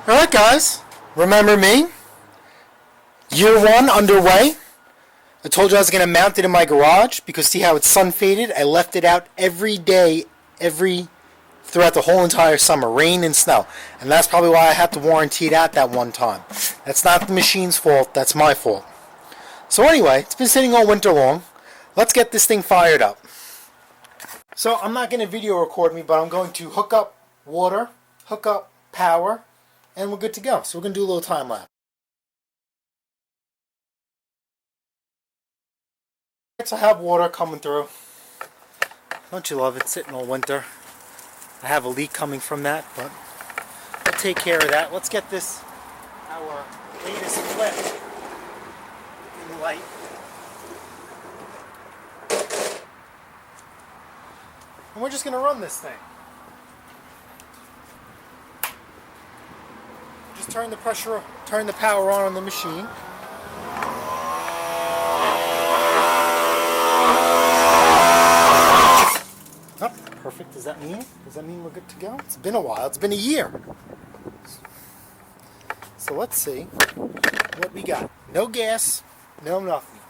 Alright guys, remember me? Year 1 underway. I told you I was going to mount it in my garage because see how it's sun faded? I left it out every day, throughout the whole entire summer, rain and snow. And that's probably why I had to warranty it out that one time. That's not the machine's fault, that's my fault. So anyway, it's been sitting all winter long. Let's get this thing fired up. So I'm not going to video record me, but I'm going to hook up water, hook up power, and we're good to go. So we're going to do a little time lapse. So I have water coming through. Don't you love it, sitting all winter? I have a leak coming from that, but I'll take care of that. Let's get this, our latest flip, in light. And we're just going to run this thing. Just turn the power on the machine. Oh, perfect. Does that mean we're good to go? It's been a while. It's been a year. So let's see what we got. No gas, no nothing.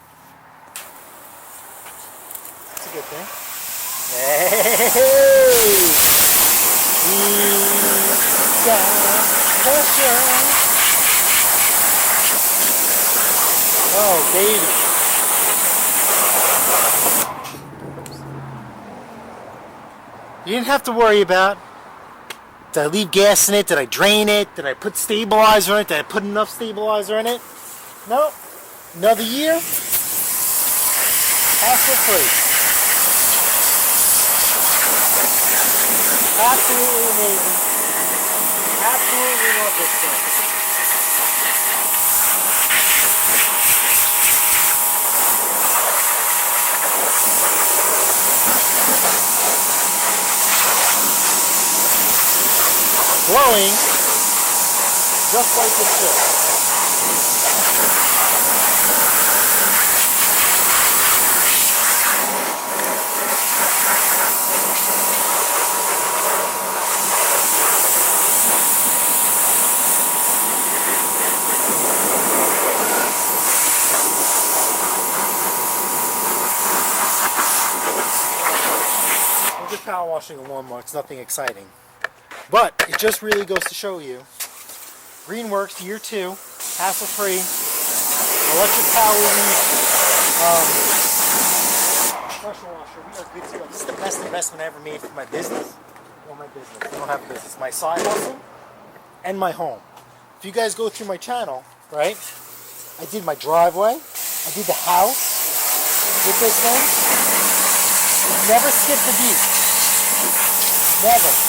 That's a good thing. Hey! We got pressure. Oh, baby. You didn't have to worry about, did I leave gas in it? Did I drain it? Did I put stabilizer in it? Did I put enough stabilizer in it? No. Another year. Hassle-free. Absolutely amazing. Absolutely love this thing. Blowing just like it should. I'm just power washing a lawnmower. It's nothing exciting. But it just really goes to show you, Greenworks Year 2, hassle-free, electric power pressure washer. We are good to go. This is the best investment I ever made for my business. Well, my business. I don't have a business. My side hustle and my home. If you guys go through my channel, right, I did my driveway. I did the house with this thing. Never skipped a beat. Never.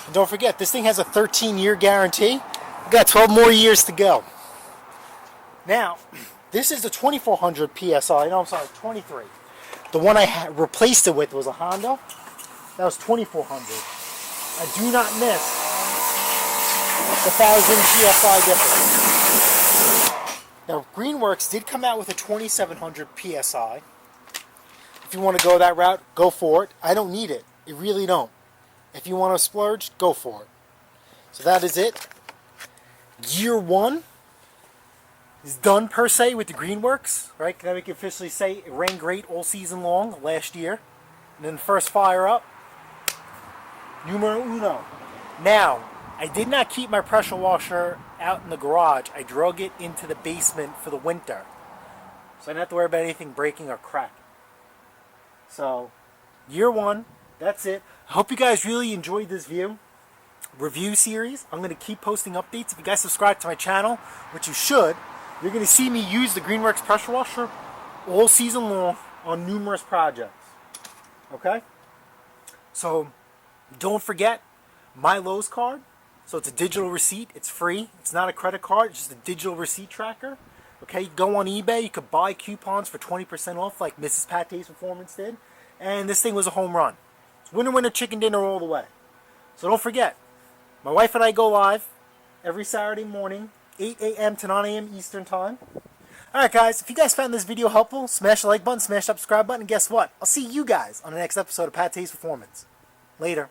And don't forget, this thing has a 13-year guarantee. We've got 12 more years to go. Now, this is the 2400 PSI. No, I'm sorry, 23. The one I replaced it with was a Honda. That was 2400. I do not miss the 1000 PSI difference. Now, Greenworks did come out with a 2700 PSI. If you want to go that route, go for it. I don't need it. I really don't. If you want to splurge, go for it. So that is it. Year 1 is done per se with the Greenworks, right? Now we can officially say it ran great all season long last year. And then the first fire up, numero uno. Now, I did not keep my pressure washer out in the garage. I drug it into the basement for the winter. So I don't have to worry about anything breaking or cracking. So, year 1, that's it. I hope you guys really enjoyed this review series. I'm going to keep posting updates. If you guys subscribe to my channel, which you should, you're going to see me use the Greenworks pressure washer all season long on numerous projects. Okay? So, don't forget my Lowe's card. So it's a digital receipt. It's free. It's not a credit card. It's just a digital receipt tracker. Okay, you go on eBay, you could buy coupons for 20% off like Mrs. PATTAY'S Performance did. And this thing was a home run. It's winner, winner, chicken dinner all the way. So don't forget, my wife and I go live every Saturday morning, 8 a.m. to 9 a.m. Eastern Time. Alright guys, if you guys found this video helpful, smash the like button, smash the subscribe button, and guess what? I'll see you guys on the next episode of PATTAY'S Performance. Later.